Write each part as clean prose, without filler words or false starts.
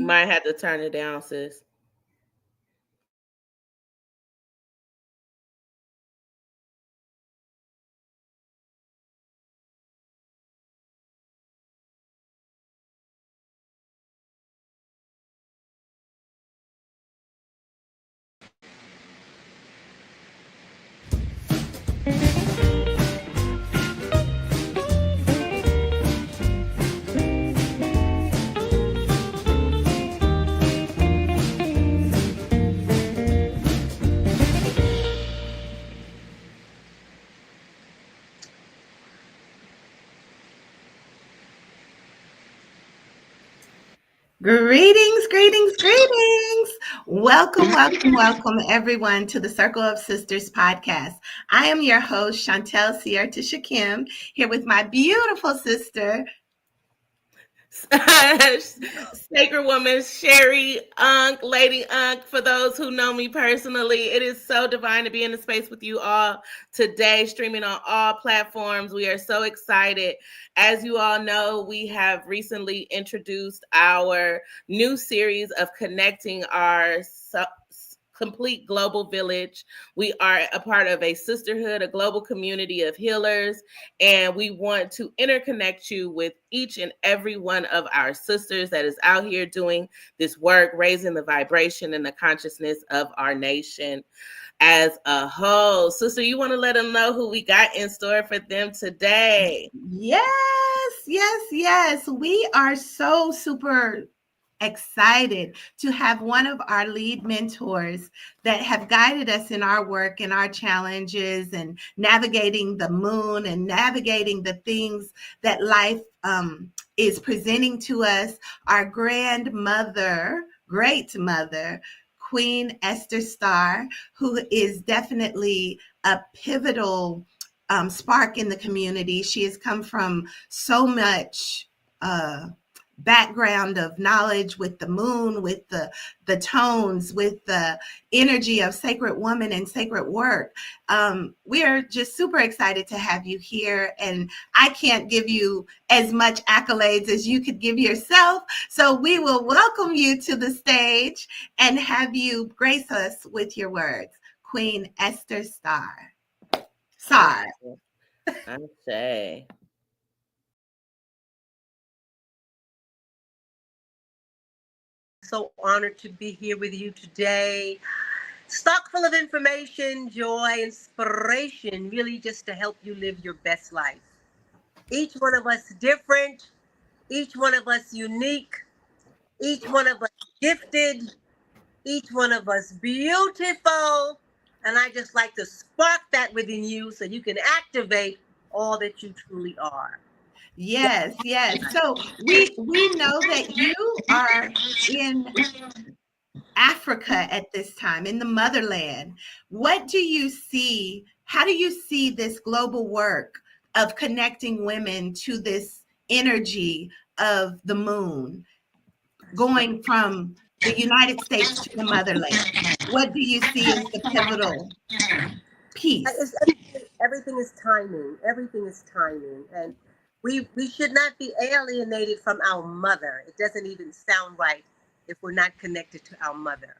might have to turn it down, sis. Greetings, greetings, greetings. Welcome, welcome, welcome, everyone, to the Circle of Sisters podcast. I am your host, Chantel Sierra Kim, here with my beautiful sister, Sacred Woman, Sherry Unk, Lady Unk, for those who know me personally. It is so divine to be in the space with you all today, streaming on all platforms. We are so excited. As you all know, we have recently introduced our new series of connecting our complete global village. We are a part of a sisterhood, a global community of healers, and we want to interconnect you with each and every one of our sisters that is out here doing this work, raising the vibration and the consciousness of our nation as a whole. Sister, you want to let them know who we got in store for them today? Yes. We are so super excited to have one of our lead mentors that have guided us in our work and our challenges and navigating the moon and navigating the things that life is presenting to us. Our grandmother, great mother, Queen Esther Sarr, who is definitely a pivotal spark in the community. She has come from so much background of knowledge with the moon, with the tones, with the energy of sacred woman and sacred work. We are just super excited to have you here, and I can't give you as much accolades as you could give yourself. So we will welcome you to the stage and have you grace us with your words. Queen Esther Sarr. Sarr. I say. So honored to be here with you today. Stock full of information, joy, inspiration, really just to help you live your best life. Each one of us different, each one of us unique, each one of us gifted, each one of us beautiful. And I just like to spark that within you so you can activate all that you truly are. Yes. So we know that you are in Africa at this time, in the motherland. What do you see? How do you see this global work of connecting women to this energy of the moon, going from the United States to the motherland? What do you see as the pivotal piece? Everything is timing. Everything is timing. And we should not be alienated from our mother. It doesn't even sound right if we're not connected to our mother.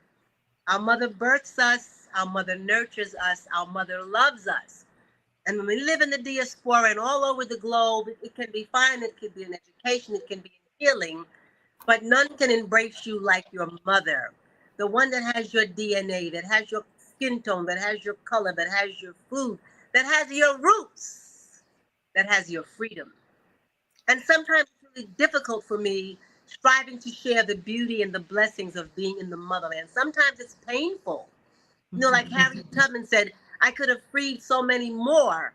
Our mother births us, our mother nurtures us, our mother loves us. And when we live in the diaspora and all over the globe, it can be fine, it can be in education, it can be in healing, but none can embrace you like your mother. The one that has your DNA, that has your skin tone, that has your color, that has your food, that has your roots, that has your freedom. And sometimes it's really difficult for me striving to share the beauty and the blessings of being in the motherland. Sometimes it's painful. You know, like Harriet Tubman said, I could have freed so many more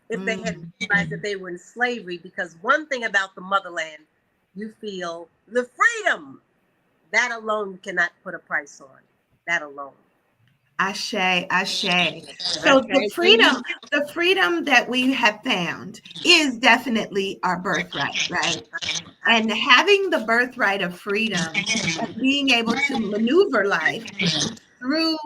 if they had realized that they were in slavery, because one thing about the motherland, you feel the freedom. That alone you cannot put a price on. That alone. Ashe. So the freedom that we have found is definitely our birthright, right? And having the birthright of freedom, of being able to maneuver life through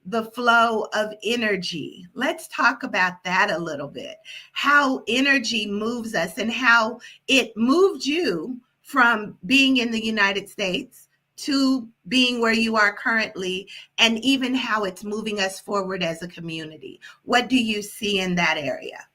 the flow of energy. Let's talk about that a little bit. How energy moves us and how it moved you from being in the United States to being where you are currently, and even how it's moving us forward as a community? What do you see in that area?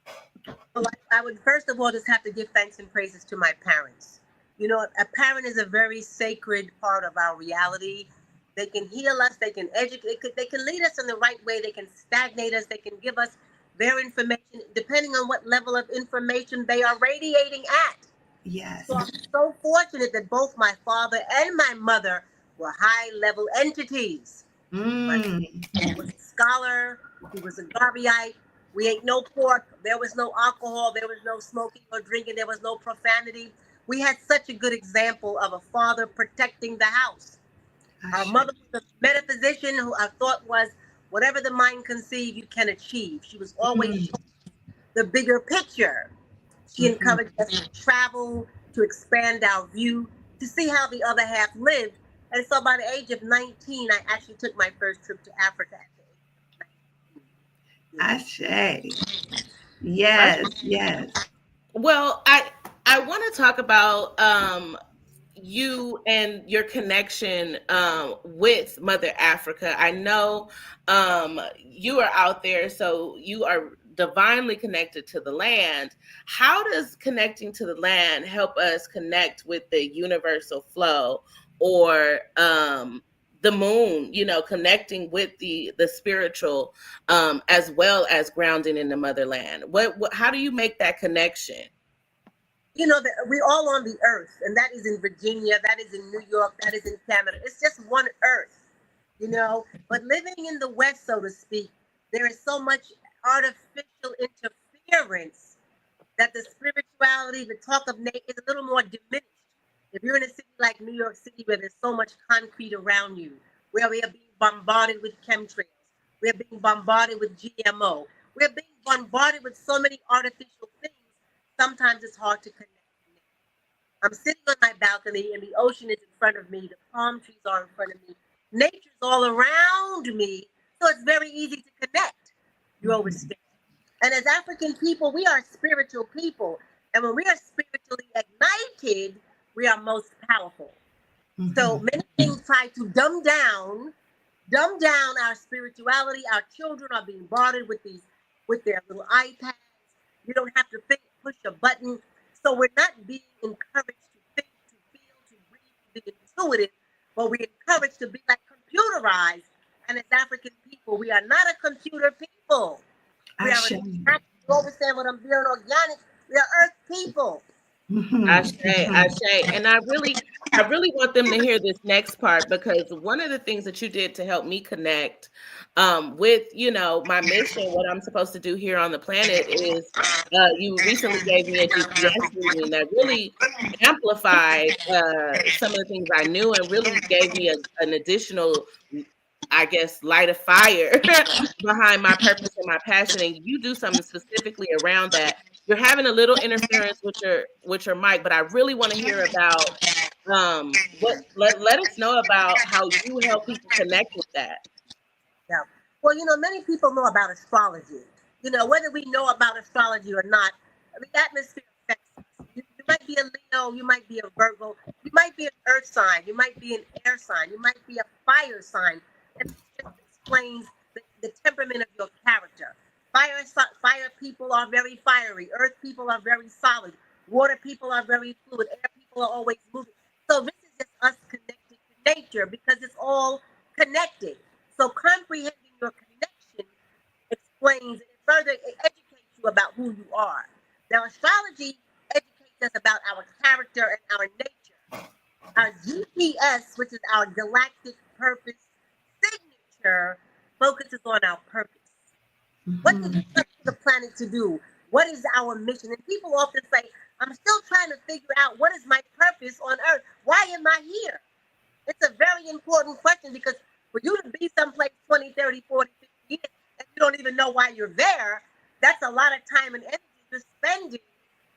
Well, I would first of all just have to give thanks and praises to my parents. You know, a parent is a very sacred part of our reality. They can heal us, they can educate, they can lead us in the right way, they can stagnate us, they can give us their information, depending on what level of information they are radiating at. Yes. So I'm so fortunate that both my father and my mother were high level entities. My Mm. father was a scholar, he was a Garveyite. We ate no pork, there was no alcohol, there was no smoking or drinking, there was no profanity. We had such a good example of a father protecting the house. Our mother was a metaphysician who I thought was whatever the mind conceive, you can achieve. She was always Mm. showing the bigger picture. She Mhm. encouraged us to travel, to expand our view, to see how the other half lived. And so by the age of 19, I actually took my first trip to Africa at the age of 19. Ashe. Yes, yes. Well, I want to talk about you and your connection with Mother Africa. I know you are out there, so you are divinely connected to the land. How does connecting to the land help us connect with the universal flow, or the moon? You know, connecting with the spiritual, as well as grounding in the motherland. What how do you make that connection? You know, we're all on the earth, and that is in Virginia, that is in New York, that is in Canada. It's just one earth, you know. But living in the West, so to speak, there is so much artificial interference that the spirituality, the talk of nature is a little more diminished. If you're in a city like New York City where there's so much concrete around you, where we are being bombarded with chemtrails, we're being bombarded with GMO, we're being bombarded with so many artificial things, sometimes it's hard to connect. I'm sitting on my balcony and the ocean is in front of me, the palm trees are in front of me, nature's all around me, so it's very easy to connect. You Mhm. overstand. And as African people, we are spiritual people. And when we are spiritually ignited, we are most powerful. So Mhm. many things try to dumb down our spirituality. Our children are being bombarded with with their little iPads. You don't have to think, push a button. So we're not being encouraged to think, to feel, to breathe, to be intuitive, but we're encouraged to be like computerized. And as African people, we are not a computer people. We are Ashe. you understand what I'm doing? Organic. We are earth people. Ashe, Mhm. Mhm. Ashe. And I really want them to hear this next part, because one of the things that you did to help me connect with, you know, my mission, what I'm supposed to do here on the planet is, you recently gave me a GPS reading that really amplified some of the things I knew, and really gave me an additional, I guess, light a fire behind my purpose and my passion. And you do something specifically around that. You're having a little interference with your mic, but I really want to hear about what let us know about how you help people connect with that. Yeah. Well, many people know about astrology. Whether we know about astrology or not, the atmosphere affects us. You might be a Leo, you might be a Virgo, you might be an earth sign, you might be an air sign, you might be a fire sign. And this just explains the temperament of your character. Fire people are very fiery, earth people are very solid, water people are very fluid, air people are always moving. So this is just us connected to nature because it's all connected. So comprehending your connection explains and further educates you about who you are. Now, astrology educates us about our character and our nature. Our GPS, which is our galactic purpose signature, focuses on our purpose. What did we Mhm. come to the planet to do? What is our mission? And people often say, I'm still trying to figure out what is my purpose on earth. Why am I here? It's a very important question because for you to be someplace 20, 30, 40, 50 years and you don't even know why you're there, that's a lot of time and energy you're spending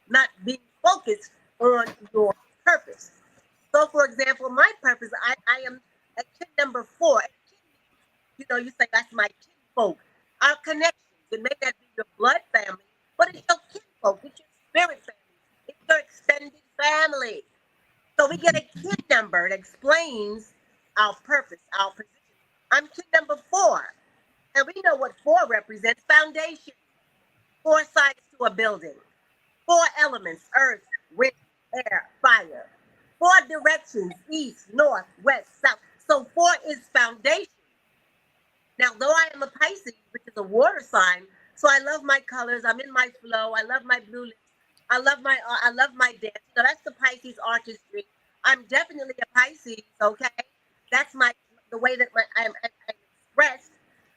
not being focused on your purpose. So, for example, my purpose, I am a kid number 4. And kin means, you say that's my kinfolk. Our connections. It may not be your blood family, but it's your kinfolk. It's your spirit family. It's your extended family. So we get a kid number that explains our purpose, our position. I'm kid number 4. And we know what 4 represents: foundation, 4 sides to a building, 4 elements: earth, wind, air, fire, 4 directions: east, north, west, south. So 4 is foundation. Now, though I am a Pisces, which is a water sign, so I love my colors. I'm in my flow. I love my blue lips. I love my dance. So that's the Pisces artistry. I'm definitely a Pisces. Okay, that's the way that I'm expressed.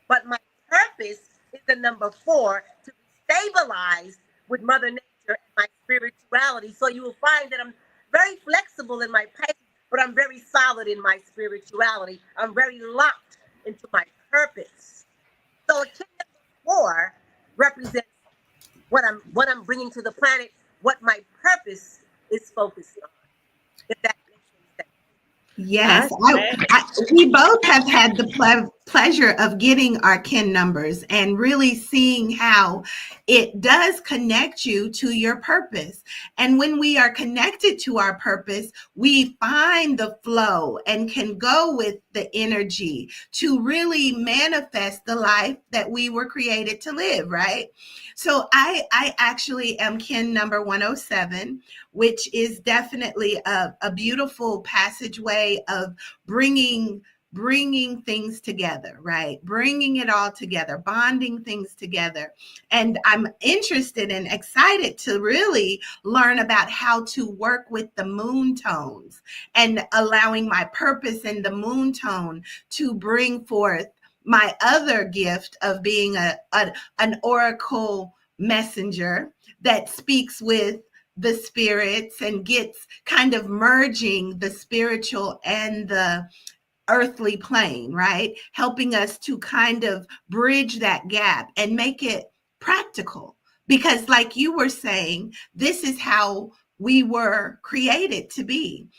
But my purpose is the number 4, to be stabilized with Mother Nature and my spirituality. So you will find that I'm very flexible in my Pisces, but I'm very solid in my spirituality. I'm very locked into my purpose. So a kid number 4 represents what I'm bringing to the planet, what my purpose is focused on. If that makes any sense. Yes, we both have had the pleasure of getting our kin numbers and really seeing how it does connect you to your purpose. And when we are connected to our purpose, we find the flow and can go with the energy to really manifest the life that we were created to live, right? So I actually am kin number 107, which is definitely a beautiful passageway of bringing things together, right? Bringing it all together, bonding things together. And I'm interested and excited to really learn about how to work with the moon tones and allowing my purpose in the moon tone to bring forth my other gift of being an oracle messenger that speaks with the spirits and gets kind of merging the spiritual and the earthly plane, right? Helping us to kind of bridge that gap and make it practical. Because like you were saying, this is how we were created to be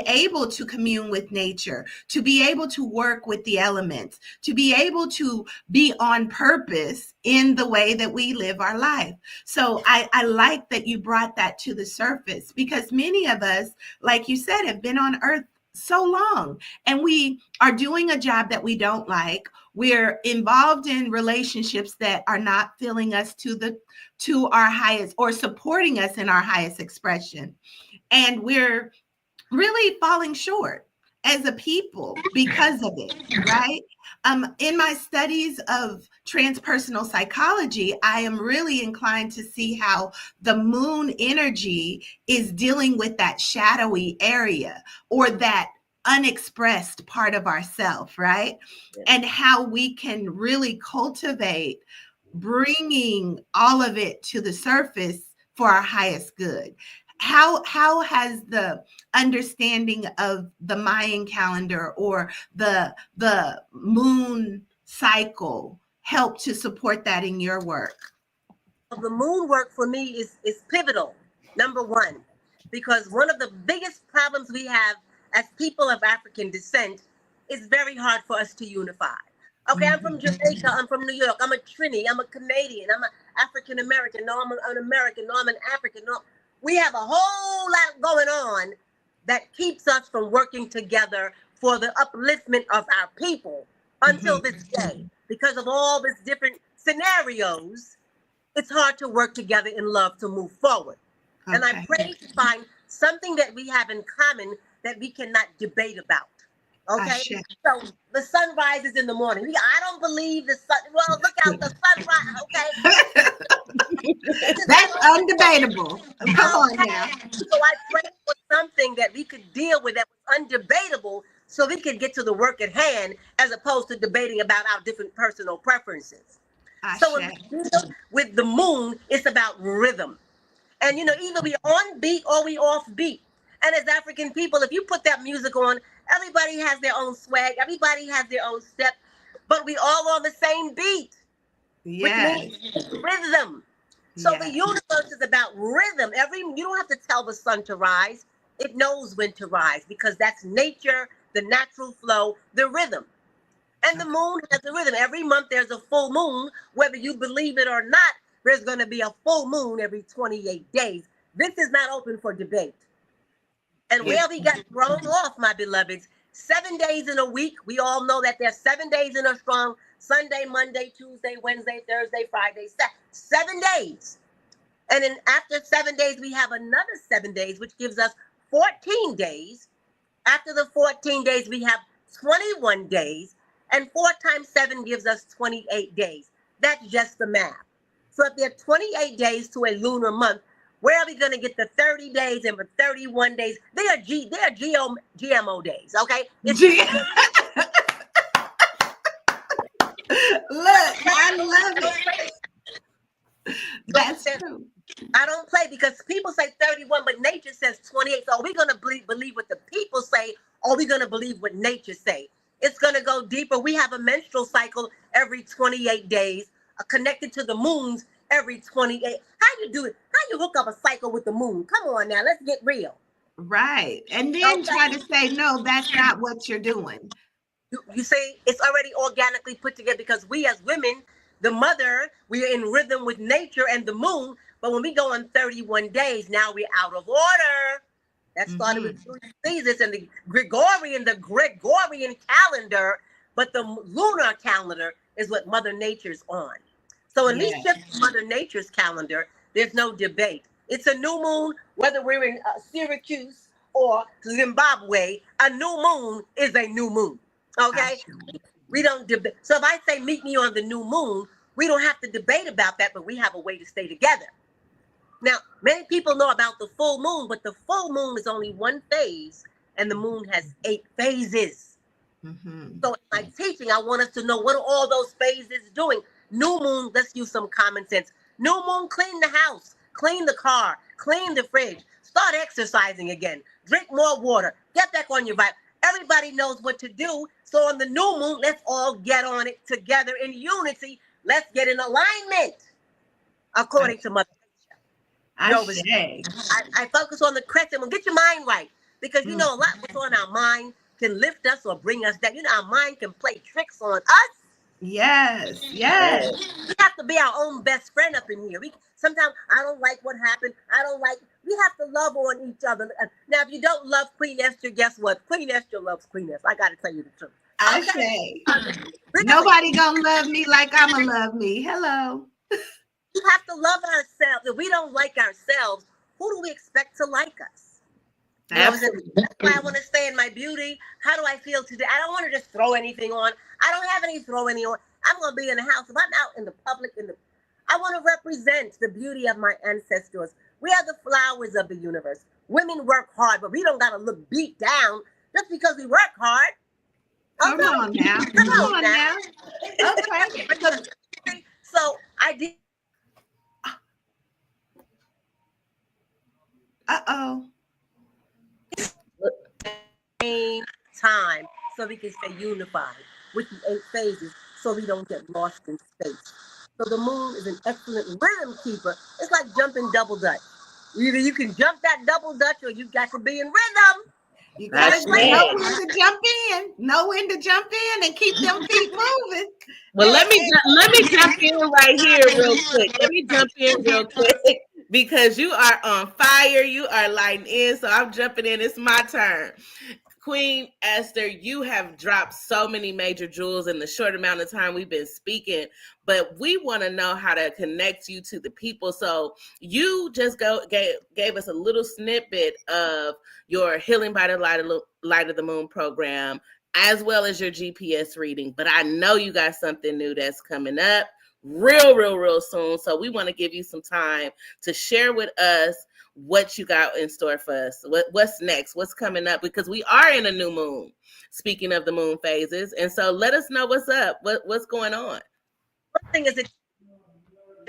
able to commune with nature, to be able to work with the elements, to be able to be on purpose in the way that we live our life. So I like that you brought that to the surface, because many of us, like you said, have been on earth so long and we are doing a job that we don't like. We're involved in relationships that are not filling us to our highest or supporting us in our highest expression. And we're really falling short as a people because of it, right? In my studies of transpersonal psychology, I am really inclined to see how the moon energy is dealing with that shadowy area or that unexpressed part of ourself, right? Yeah. And how we can really cultivate bringing all of it to the surface for our highest good. How has the understanding of the Mayan calendar or the moon cycle helped to support that in your work? The moon work for me is pivotal, number 1, because one of the biggest problems we have as people of African descent is very hard for us to unify. Okay, I'm from Jamaica, I'm from New York, I'm a Trini, I'm a Canadian, I'm an African American, no, I'm an American, no, I'm an African, no. We have a whole lot going on that keeps us from working together for the upliftment of our people until this day. Because of all these different scenarios, it's hard to work together in love to move forward. Okay. And I pray to find something that we have in common that we cannot debate about. Okay, so the sun rises in the morning. I don't believe the sun. Well, look out, the sunrise. Okay, that's undebatable. Come on now. So I pray for something that we could deal with that was undebatable, so we could get to the work at hand, as opposed to debating about our different personal preferences. So when we deal with the moon, it's about rhythm, and either we on beat or we off beat. And as African people, if you put that music on, everybody has their own swag. Everybody has their own step, but we all on the same beat. Yes. Which means rhythm. So the universe is about rhythm. You don't have to tell the sun to rise. It knows when to rise, because that's nature, the natural flow, the rhythm. And the moon has a rhythm. Every month there's a full moon. Whether you believe it or not, there's going to be a full moon every 28 days. This is not open for debate. And where we got thrown off, my beloveds, 7 days in a week. We all know that there's 7 days in a strong: Sunday, Monday, Tuesday, Wednesday, Thursday, Friday, 7 days. And then after 7 days, we have another 7 days, which gives us 14 days. After the 14 days, we have 21 days. And 4 times 7 gives us 28 days. That's just the math. So if there are 28 days to a lunar month, where are we going to get the 30 days and the 31 days? They are GMO days, okay? Look, I love it. That's true. I don't play, because people say 31, but nature says 28. So are we going to believe what the people say, or are we going to believe what nature say? It's going to go deeper. We have a menstrual cycle every 28 days, connected to the moons every 28. How you do it? How you hook up a cycle with the moon? Come on now, let's get real. Right. And then try to say, no, that's not what you're doing. You say it's already organically put together, because we as women, the mother, we are in rhythm with nature and the moon. But when we go on 31 days, now we're out of order. That started with Julius Caesar and the Gregorian calendar, but the lunar calendar is what Mother Nature's on. So when we shift to Mother Nature's calendar, there's no debate. It's a new moon, whether we're in Syracuse or Zimbabwe. A new moon is a new moon. Okay, we don't debate. So if I say meet me on the new moon, we don't have to debate about that, but we have a way to stay together. Now, many people know about the full moon, but the full moon is only one phase, and the moon has 8 phases. So in my teaching, I want us to know, what are all those phases doing? New moon, let's use some common sense. New moon, clean the house, clean the car, clean the fridge, start exercising again, drink more water, get back on your bike. Everybody knows what to do. So on the new moon, let's all get on it together in unity. Let's get in alignment, according to Mother Nature. I focus on the crescent moon. Get your mind right, because you know a lot what's on our mind can lift us or bring us down. You know, our mind can play tricks on us. Yes. We have to be our own best friend up in here. Sometimes I don't like what happened. We have to love on each other. Now, if you don't love Queen Esther, guess what? Queen Esther loves Queen Esther. I got to tell you the truth. Okay. Nobody gonna love me like I'ma love me. Hello. We have to love ourselves. If we don't like ourselves, who do we expect to like us? Absolutely. That's why I want to stay in my beauty. How do I feel today? I don't want to just throw anything on. I don't have any throw any on. I'm going to be in the house. If I'm out in the public, I want to represent the beauty of my ancestors. We are the flowers of the universe. Women work hard, but we don't got to look beat down just because we work hard. Come on now. Come on now. Okay. So I did. Time, so we can stay unified with the 8 phases, so we don't get lost in space. So the moon is an excellent rhythm keeper. It's like jumping double dutch. Either you can jump that double dutch, or you got to be in rhythm. You gotta know when to jump in, and keep them feet moving. Well, let me jump in right here real quick. Let me jump in real quick, because you are on fire. You are lighting in, so I'm jumping in. It's my turn. Queen Esther, you have dropped so many major jewels in the short amount of time we've been speaking, but we want to know how to connect you to the people. So you just gave us a little snippet of your Healing by the Light of the Moon program, as well as your GPS reading. But I know you got something new that's coming up real soon. So we want to give you some time to share with us what you got in store for us. What's next? What's coming up? Because we are in a new moon, speaking of the moon phases. And so let us know what's up. What's going on? One thing is, as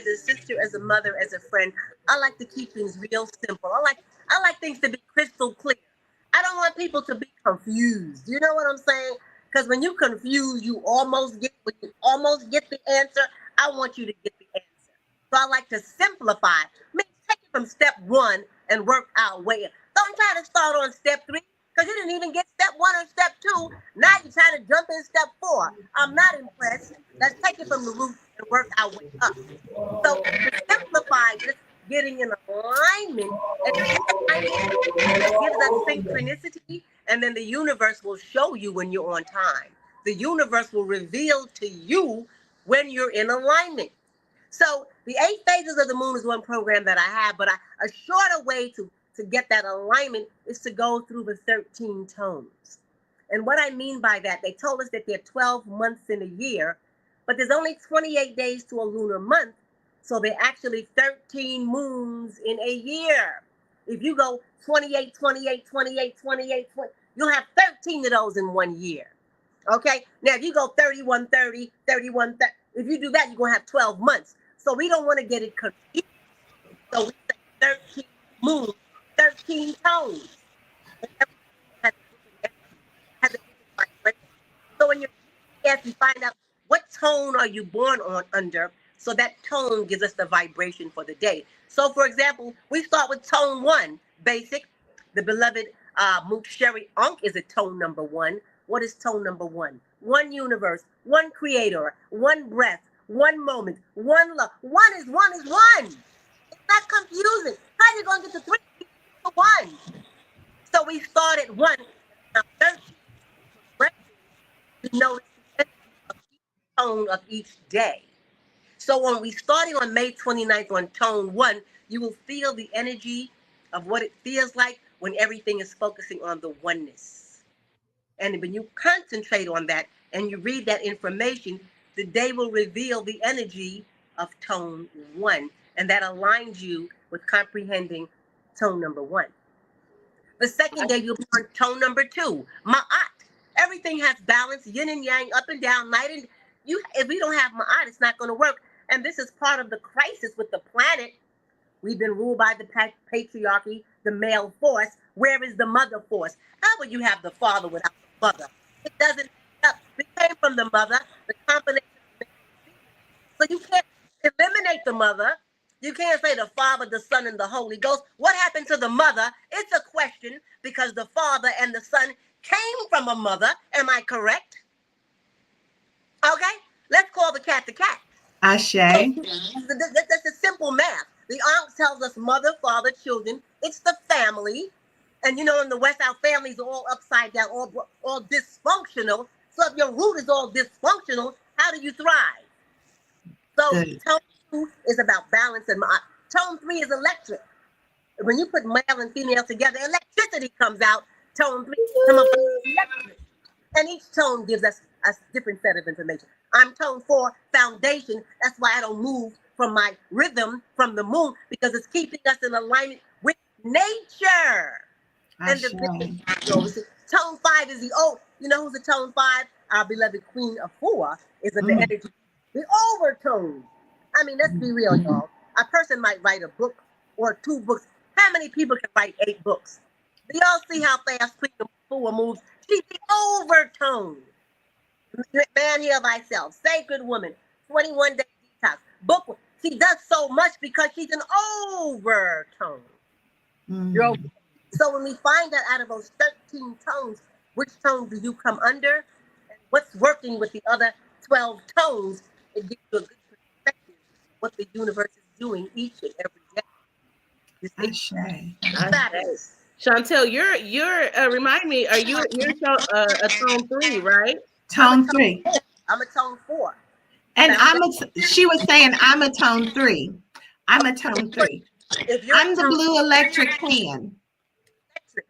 a sister, as a mother, as a friend, I like to keep things real simple. I like things to be crystal clear. I don't want people to be confused. You know what I'm saying? Because when you confuse, you almost get the answer. I want you to get the answer. So I like to simplify. Take it from step 1 and work our way. Don't try to start on step 3, because you didn't even get step 1 or step 2. Now you're trying to jump in step 4. I'm not impressed. Let's take it from the root and work our way up. So to simplify, just getting in alignment, and it gives us synchronicity, And then the universe will show you when you're on time. The universe will reveal to you when you're in alignment. So the 8 phases of the moon is one program that I have, but a shorter way to get that alignment is to go through the 13 tones. And what I mean by that, they told us that there are 12 months in a year, but there's only 28 days to a lunar month. So there are actually 13 moons in a year. If you go 28, 28, 28, 28, 20, you'll have 13 of those in 1 year. Okay? Now, if you go 31, 30, 31, 30, if you do that, you're going to have 12 months. So we don't want to get it confused. So we say 13 moons, 13 tones. And everything has a different vibration. So when you're you find out what tone are you born on under, so that tone gives us the vibration for the day. So for example, we start with tone 1, basic. The beloved Moot Sherry Unk is a tone number 1. What is tone number 1? One universe, one creator, one breath, one moment, one love. One is one is one. It's not confusing. How are you going to get to 3 to 1? So we start at 1. Now 13, we notice the tone of each day. So when we starting on May 29th on tone 1, you will feel the energy of what it feels like when everything is focusing on the oneness. And when you concentrate on that and you read that information, the day will reveal the energy of tone 1. And that aligns you with comprehending tone number 1. The second day, you'll be on tone number 2, Ma'at. Everything has balance, yin and yang, up and down, night and you. If we don't have Ma'at, it's not going to work. And this is part of the crisis with the planet. We've been ruled by the patriarchy, the male force. Where is the mother force? How would you have the father without the mother? It doesn't up. It came from the mother, the combination. So you can't eliminate the mother. You can't say the Father, the Son, and the Holy Ghost. What happened to the mother? It's a question because the Father and the Son came from a mother. Am I correct? Okay, let's call the cat the cat. Ashe. That's a simple math. The Ankh tells us mother, father, children. It's the family. And you know, in the West, our families are all upside down, all dysfunctional. So if your root is all dysfunctional, how do you thrive? So tone 2 is about balance, and tone 3 is electric. When you put male and female together, electricity comes out. Tone 3 comes up electric. And each tone gives us a different set of information. I'm tone 4, foundation. That's why I don't move from my rhythm from the moon, because it's keeping us in alignment with nature. And the tone 5 is the you know who's a tone 5? Our beloved Queen of 4 is of the energy, the overtone. I mean, let's be real, y'all. A person might write a book or 2 books. How many people can write 8 books? Do y'all see how fast Queen of 4 moves? She's the overtone. Man, heal thyself. Sacred woman. 21 day detox. Book. She does so much because she's an overtone. So when we find out of those 13 tones, which tone do you come under, and what's working with the other 12 tones, it gives you a good perspective of what the universe is doing each and every day. Chantel, you're remind me, you're a tone 3, right? Tone 3. I'm a tone 4. And she was saying I'm a tone 3. I'm a tone 3. I'm the blue electric fan.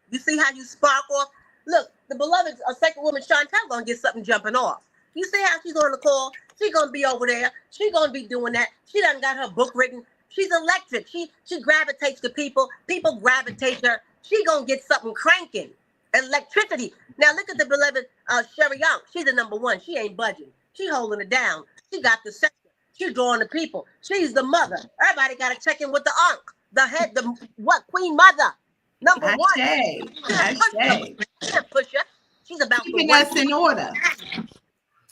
You see how you spark off? Look, the beloved sacred woman Chantel gonna get something jumping off. You see how she's on the call? She's gonna be over there. She's gonna be doing that. She done got her book written. She's electric. She gravitates to people. People gravitate her. She gonna get something cranking. Electricity. Now look at the beloved Sherry Young. She's the number 1. She ain't budging. She holding it down. She got the sector. She's drawing the people. She's the mother. Everybody got to check in with the Ankh, the head, the Queen Mother. Number 1. She can't push her. She's about keeping us in order.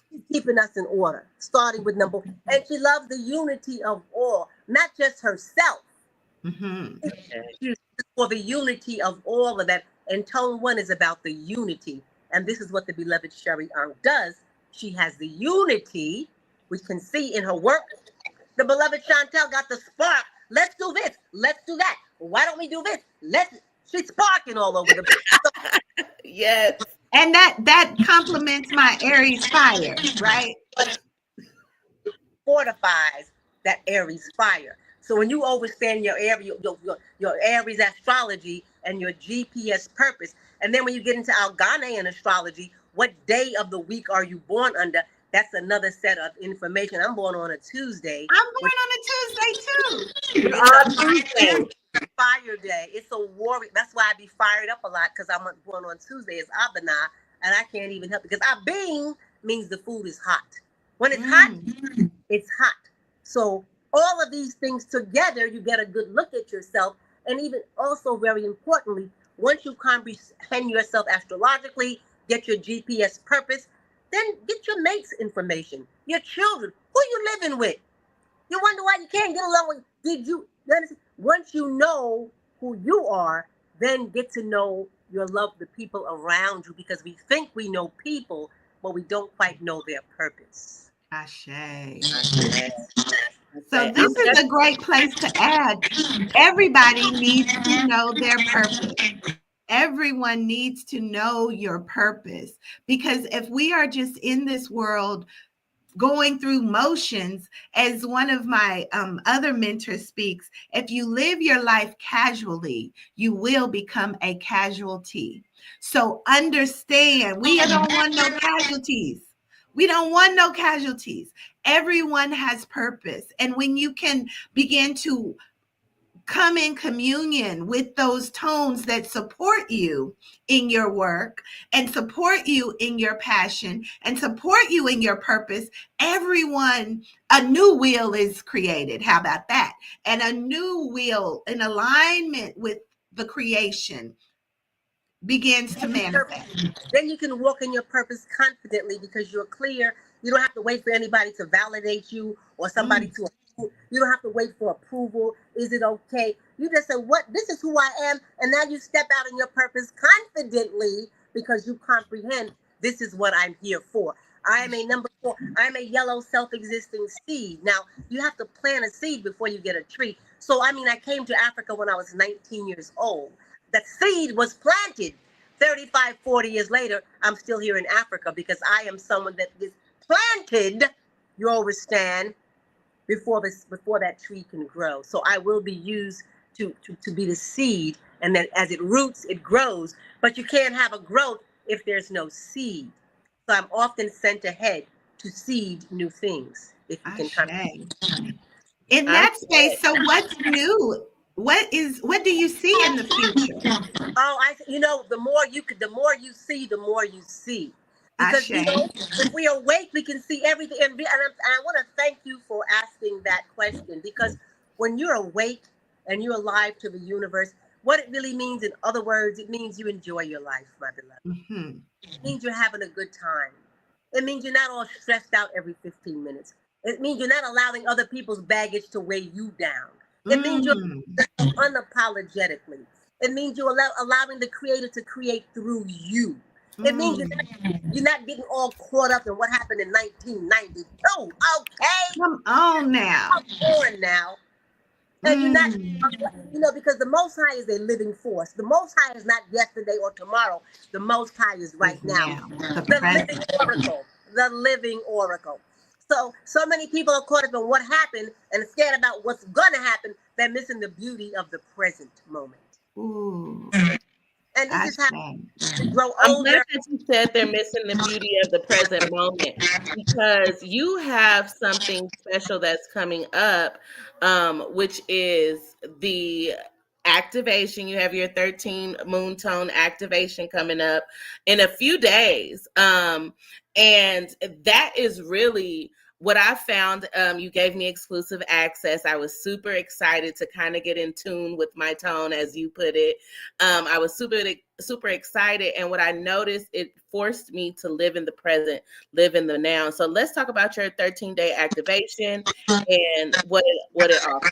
She's keeping us in order, starting with number 1. And she loves the unity of all, not just herself. She's for the unity of all of that. And tone 1 is about the unity. And this is what the beloved Sherry Ankh does. She has the unity, we can see in her work. The beloved Chantel got the spark. Let's do this. Let's do that. Why don't we do this? She's sparking all over the place. Yes. And that complements my Aries fire, right? Fortifies that Aries fire. So when you understand your Aries astrology and your GPS purpose, and then when you get into our Ghanaian astrology, what day of the week are you born under? That's another set of information. I'm born on a Tuesday. I'm born on a Tuesday too. You are Tuesday. Fire day. It's a warrior. That's why I be fired up a lot, because I'm born on Tuesday. It's Abana, and I can't even help it, because Abing means the food is hot. When it's hot, it's hot. So all of these things together, you get a good look at yourself. And even also, very importantly, once you comprehend yourself astrologically, get your GPS purpose, then get your mate's information, your children, who you living with. You wonder why you can't get along with, once you know who you are, then get to know your love, the people around you, because we think we know people, but we don't quite know their purpose. Ashe. So this is a great place to add. Everybody needs to know their purpose. Everyone needs to know your purpose, because if we are just in this world going through motions, as one of my other mentors speaks, if you live your life casually, you will become a casualty. So understand, we don't want no casualties. We don't want no casualties. Everyone has purpose. And when you can begin to come in communion with those tones that support you in your work and support you in your passion and support you in your purpose, a new wheel is created. How about that? And a new wheel in alignment with the creation begins to manifest. Then you can walk in your purpose confidently, because you're clear. You don't have to wait for anybody to validate you or somebody to approve. You don't have to wait for approval. Is it okay? You just say, "What? This is who I am," and now you step out in your purpose confidently, because you comprehend, this is what I'm here for. I am a number 4. I'm a yellow self-existing seed. Now, you have to plant a seed before you get a tree. So, I came to Africa when I was 19 years old. That seed was planted. 35, 40 years later, I'm still here in Africa, because I am someone that is planted, you understand, before that tree can grow. So I will be used to be the seed, and then as it roots, it grows. But you can't have a growth if there's no seed. So I'm often sent ahead to seed new things. If you can come in that space. So what's new? What do you see in the future? The more you see, the more you see. Because if we awake, we can see everything. And I want to thank you for asking that question, because when you're awake and you're alive to the universe, what it really means, in other words, it means you enjoy your life, my beloved. It means you're having a good time. It means you're not all stressed out every 15 minutes. It means you're not allowing other people's baggage to weigh you down. It means you're unapologetically. It means you're allowing the creator to create through you. It means you're not getting all caught up in what happened in 1992. Okay? Come on now. Come on now. And you're not, because the Most High is a living force. The Most High is not yesterday or tomorrow. The Most High is right now. The living oracle. The living oracle. So many people are caught up in what happened and scared about what's going to happen. They're missing the beauty of the present moment. Ooh. And this is how to grow older. I'm glad that you said they're missing the beauty of the present moment, because you have something special that's coming up, which is the activation. You have your 13 moon tone activation coming up in a few days. And that is really what I found. You gave me exclusive access. I was super excited to kind of get in tune with my tone, as you put it. I was super excited. And what I noticed, it forced me to live in the present, live in the now. So let's talk about your 13-day activation and what it offers.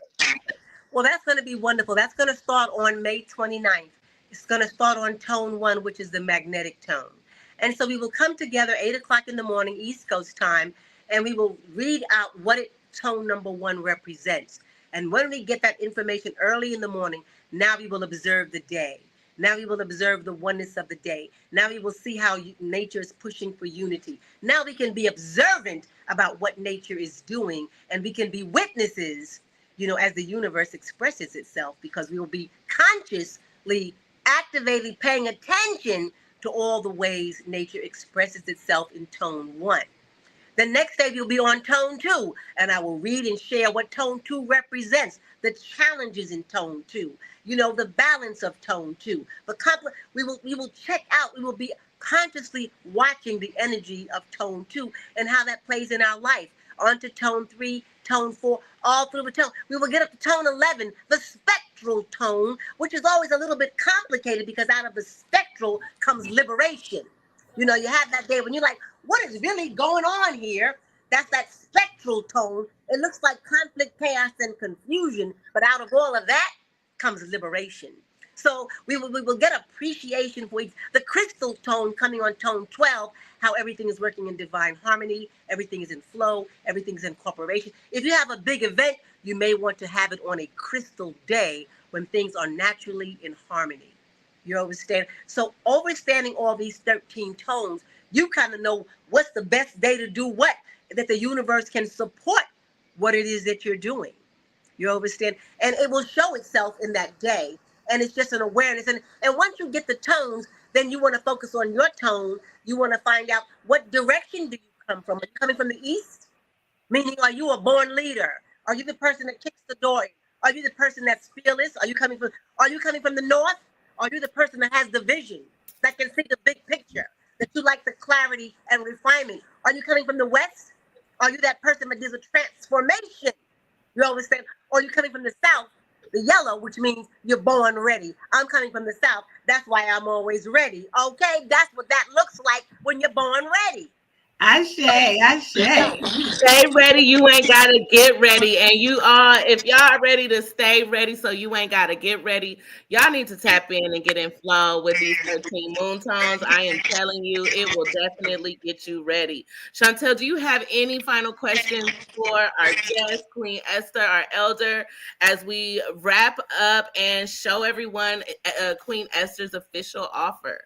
Well, that's going to be wonderful. That's going to start on May 29th. It's going to start on tone 1, which is the magnetic tone. And so we will come together 8 o'clock in the morning, East Coast time, and we will read out what tone number 1 represents. And when we get that information early in the morning, now we will observe the day. Now we will observe the oneness of the day. Now we will see how nature is pushing for unity. Now we can be observant about what nature is doing, and we can be witnesses, as the universe expresses itself, because we will be consciously, activately paying attention to all the ways nature expresses itself in tone one. The next day we'll be on tone two, and I will read and share what tone two represents, the challenges in tone two, the balance of tone two. We will check out, we will be consciously watching the energy of tone two and how that plays in our life. On to tone three, tone four, all through the tone. We will get up to tone 11, the spectral tone, which is always a little bit complicated because out of the spectral comes liberation. You have that day when you're like, what is really going on here? That's that spectral tone. It looks like conflict, chaos, and confusion, but out of all of that comes liberation. So we will get appreciation for the crystal tone coming on tone 12, how everything is working in divine harmony, everything is in flow, everything's in cooperation. If you have a big event, you may want to have it on a crystal day when things are naturally in harmony. You understand? So understanding all these 13 tones, you kind of know what's the best day to do what, that the universe can support what it is that you're doing. You understand? And it will show itself in that day. And it's just an awareness. And once you get the tones, then you want to focus on your tone. You want to find out what direction do you come from. Are you coming from the east? Meaning, are you a born leader? Are you the person that kicks the door in? Are you the person that's fearless? Are you coming from the north? Are you the person that has the vision, that can see the big picture, that you like the clarity and refinement? Are you coming from the west? Are you that person that does a transformation? You understand? Or are you coming from the south, the yellow, which means you're born ready? I'm coming from the south. That's why I'm always ready. Okay, that's what that looks like when you're born ready. Ashe. Stay ready. You ain't gotta get ready. And if y'all ready to stay ready, so you ain't gotta get ready, y'all need to tap in and get in flow with these 13 moon tones. I am telling you, it will definitely get you ready. Chantel, do you have any final questions for our guest, Queen Esther, our elder, as we wrap up and show everyone Queen Esther's official offer?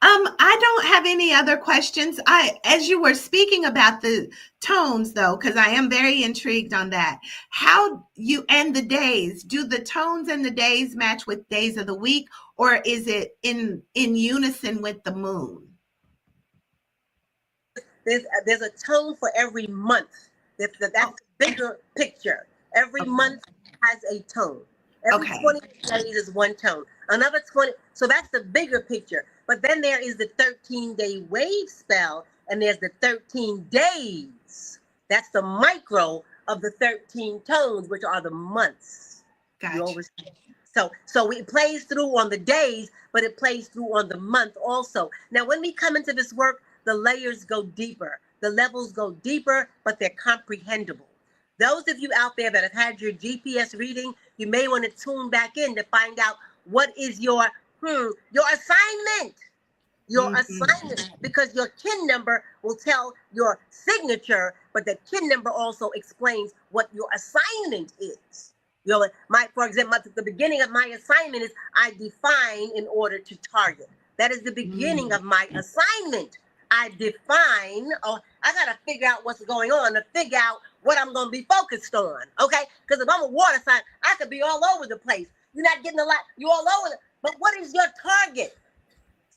I don't have any other questions. As you were speaking about the tones, though, because I am very intrigued on that. How you and the days, do the tones and the days match with days of the week, or is it in unison with the moon? There's a tone for every month. That's the bigger picture. Every month has a tone. Every 20 days is one tone. Another 20. So that's the bigger picture. But then there is the 13-day wave spell, and there's the 13 days. That's the micro of the 13 tones, which are the months. Gotcha. So it plays through on the days, but it plays through on the month also. Now, when we come into this work, the layers go deeper. The levels go deeper, but they're comprehensible. Those of you out there that have had your GPS reading, you may want to tune back in to find out what is your assignment. Your assignment, because your kin number will tell your signature, but the kin number also explains what your assignment is. For example, the beginning of my assignment is I define in order to target. That is the beginning of my assignment. I define. Oh, I got to figure out what's going on to figure out what I'm going to be focused on. Okay? Because if I'm a water sign, I could be all over the place. You're not getting a lot. You're all over. But what is your target?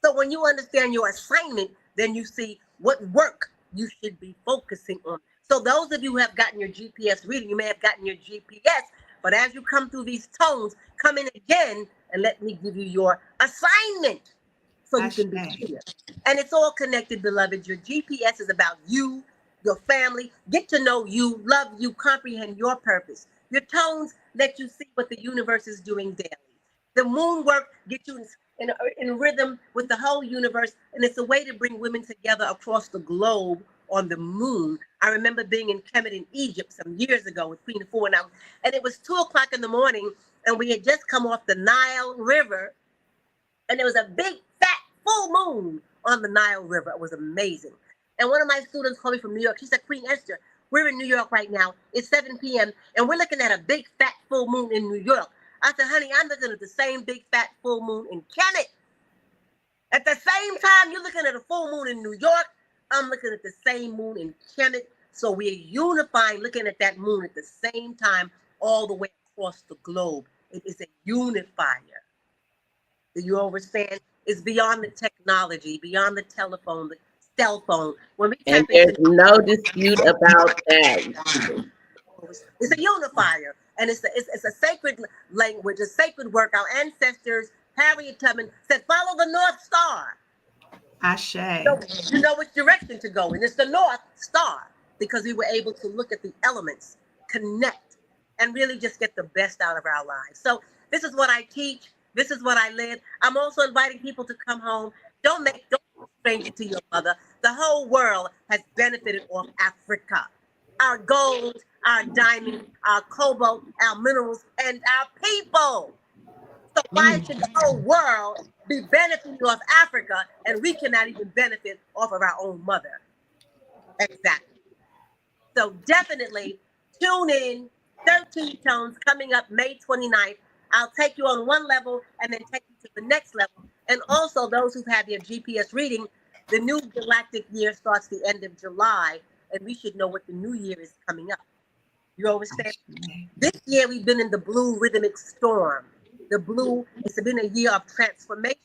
So when you understand your assignment, then you see what work you should be focusing on. So those of you who have gotten your GPS reading, you may have gotten your GPS, but as you come through these tones, come in again and let me give you your assignment so you can be clear. And it's all connected, beloved. Your GPS is about you, your family. Get to know you, love you, comprehend your purpose. Your tones let you see what the universe is doing daily. The moon work gets you in rhythm with the whole universe, and it's a way to bring women together across the globe on the moon. I remember being in Kemet in Egypt some years ago with Queen Afua, and it was 2:00 in the morning, and we had just come off the Nile River, and there was a big, fat, full moon on the Nile River. It was amazing. And one of my students called me from New York. She said, Queen Esther, we're in New York right now. It's 7 p.m., and we're looking at a big, fat, full moon in New York. I said, honey, I'm looking at the same big fat full moon in Kemet. At the same time, you're looking at a full moon in New York. I'm looking at the same moon in Kemet. So we're unifying, looking at that moon at the same time, all the way across the globe. It is a unifier. Do you understand? It's beyond the technology, beyond the telephone, the cell phone. When we And tap there's into no dispute about that. it's a unifier, and it's a sacred language, a sacred work. Our ancestors, Harriet Tubman, said, "Follow the North Star." Ashe. So you know which direction to go in. It's the North Star because we were able to look at the elements, connect, and really just get the best out of our lives. So this is what I teach. This is what I live. I'm also inviting people to come home. Don't stranger to your mother. The whole world has benefited off Africa. Our gold, our diamond, our cobalt, our minerals, and our people. So why should the whole world be benefiting off Africa and we cannot even benefit off of our own mother? Exactly. So definitely tune in. 13 Tones coming up May 29th. I'll take you on one level and then take you to the next level. And also those who've had their GPS reading, the new galactic year starts the end of July, and we should know what the new year is coming up. You understand? This year we've been in the blue rhythmic storm. The blue, it's been a year of transformation.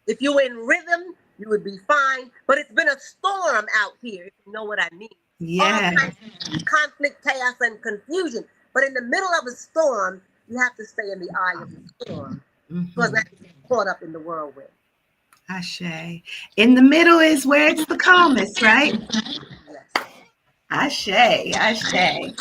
If you were in rhythm, you would be fine. But it's been a storm out here, if you know what I mean. Yeah. All kinds of conflict, chaos, and confusion. But in the middle of a storm, you have to stay in the eye of the storm. Because not to get caught up in the whirlwind. Ashe. In the middle is where it's the calmest, right? Yes. Ashe. Ashe.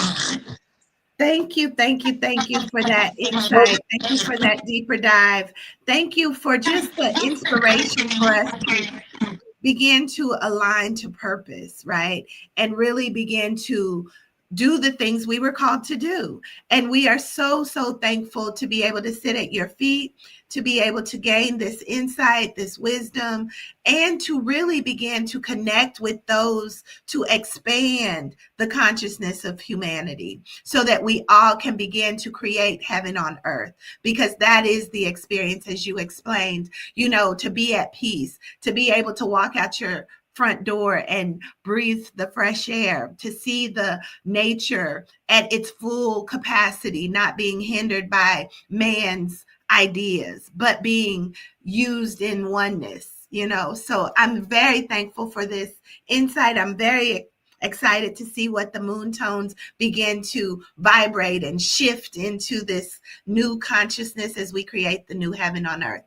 Thank you for that insight. Thank you for that deeper dive. Thank you for just the inspiration for us to begin to align to purpose, right? And really begin to do the things we were called to do. And we are so thankful to be able to sit at your feet, to be able to gain this insight, this wisdom, and to really begin to connect with those to expand the consciousness of humanity so that we all can begin to create heaven on earth, because that is the experience, as you explained, to be at peace, to be able to walk out your front door and breathe the fresh air, to see the nature at its full capacity, not being hindered by man's ideas, but being used in oneness, So I'm very thankful for this insight. I'm very excited to see what the moon tones begin to vibrate and shift into this new consciousness as we create the new heaven on earth.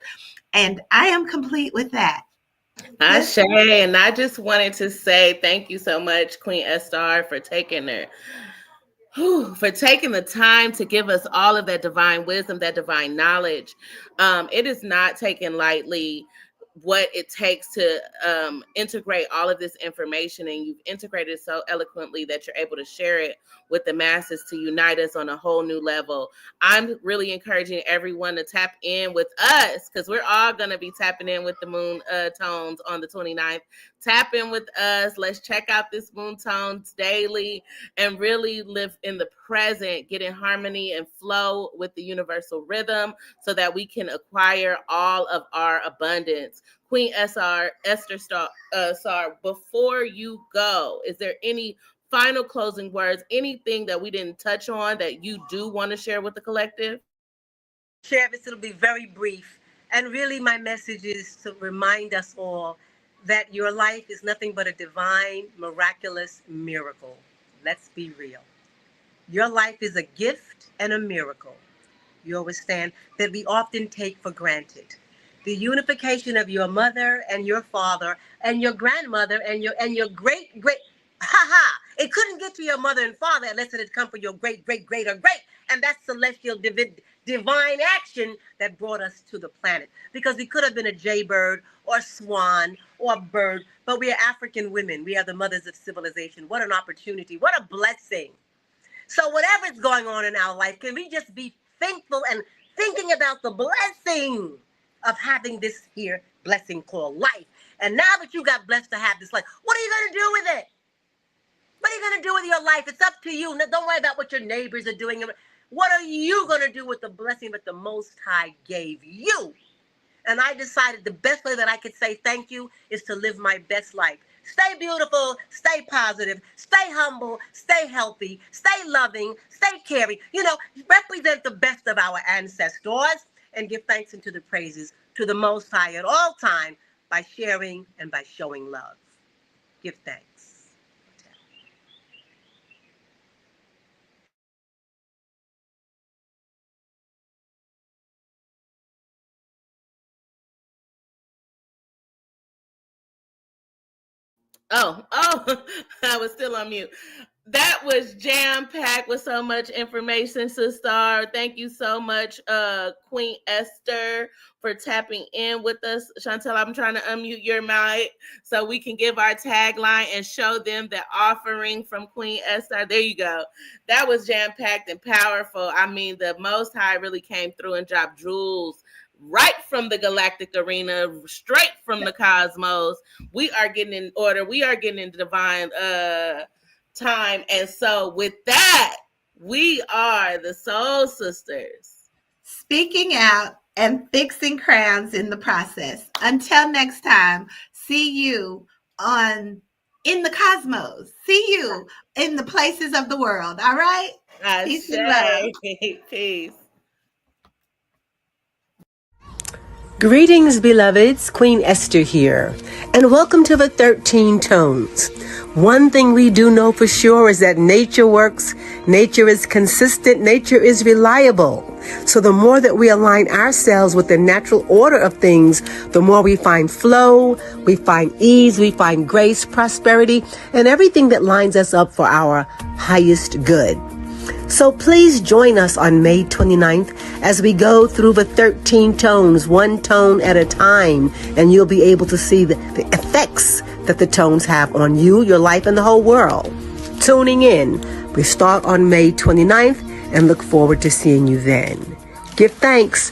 And I am complete with that. Ashe, and I just wanted to say thank you so much, Queen Esther, for taking the time to give us all of that divine wisdom, that divine knowledge. It is not taken lightly what it takes to integrate all of this information, and you've integrated so eloquently that you're able to share it with the masses to unite us on a whole new level. I'm really encouraging everyone to tap in with us, because we're all going to be tapping in with the moon tones on the 29th. Tap in with us. Let's check out this moon tones daily and really live in the present, get in harmony and flow with the universal rhythm so that we can acquire all of our abundance. Queen Esther Sarr, before you go, is there any final closing words, anything that we didn't touch on that you do want to share with the collective? Share this, it'll be very brief. And really, my message is to remind us all that your life is nothing but a divine, miraculous miracle. Let's be real. Your life is a gift and a miracle. You understand that we often take for granted. The unification of your mother and your father and your grandmother and your great great it couldn't get to your mother and father unless it had come from your great great great or great, and that's celestial divine action that brought us to the planet, because we could have been a jaybird or swan or bird, but we are African women. We are the mothers of civilization. What an opportunity, what a blessing. So whatever's going on in our life, can we just be thankful and thinking about the blessing of having this here blessing called life? And now that you got blessed to have this life, what are you going to do with it? What are you going to do with your life? It's up to you. Don't worry about what your neighbors are doing. What are you going to do with the blessing that the Most High gave you? And I decided the best way that I could say thank you is to live my best life. Stay beautiful, stay positive, stay humble, stay healthy, stay loving, stay caring. Represent the best of our ancestors and give thanks and to the praises to the Most High at all time by sharing and by showing love. Give thanks. Oh, I was still on mute. That was jam packed with so much information, Sister. Thank you so much, Queen Esther, for tapping in with us. Chantel, I'm trying to unmute your mic so we can give our tagline and show them the offering from Queen Esther. There you go. That was jam packed and powerful. I mean, the Most High really came through and dropped jewels right from the galactic arena, straight from the cosmos. We are getting in order. We are getting in divine time. And so with that, we are the Soul Sisters. Speaking out and fixing crowns in the process. Until next time, see you in the cosmos. See you in the places of the world. All right? Peace and love. Peace. Greetings, beloveds. Queen Esther here, and welcome to the 13 Tones. One thing we do know for sure is that nature works, nature is consistent, nature is reliable. So the more that we align ourselves with the natural order of things, the more we find flow, we find ease, we find grace, prosperity, and everything that lines us up for our highest good. So please join us on May 29th as we go through the 13 tones, one tone at a time, and you'll be able to see the effects that the tones have on you, your life, and the whole world. Tuning in. We start on May 29th and look forward to seeing you then. Give thanks,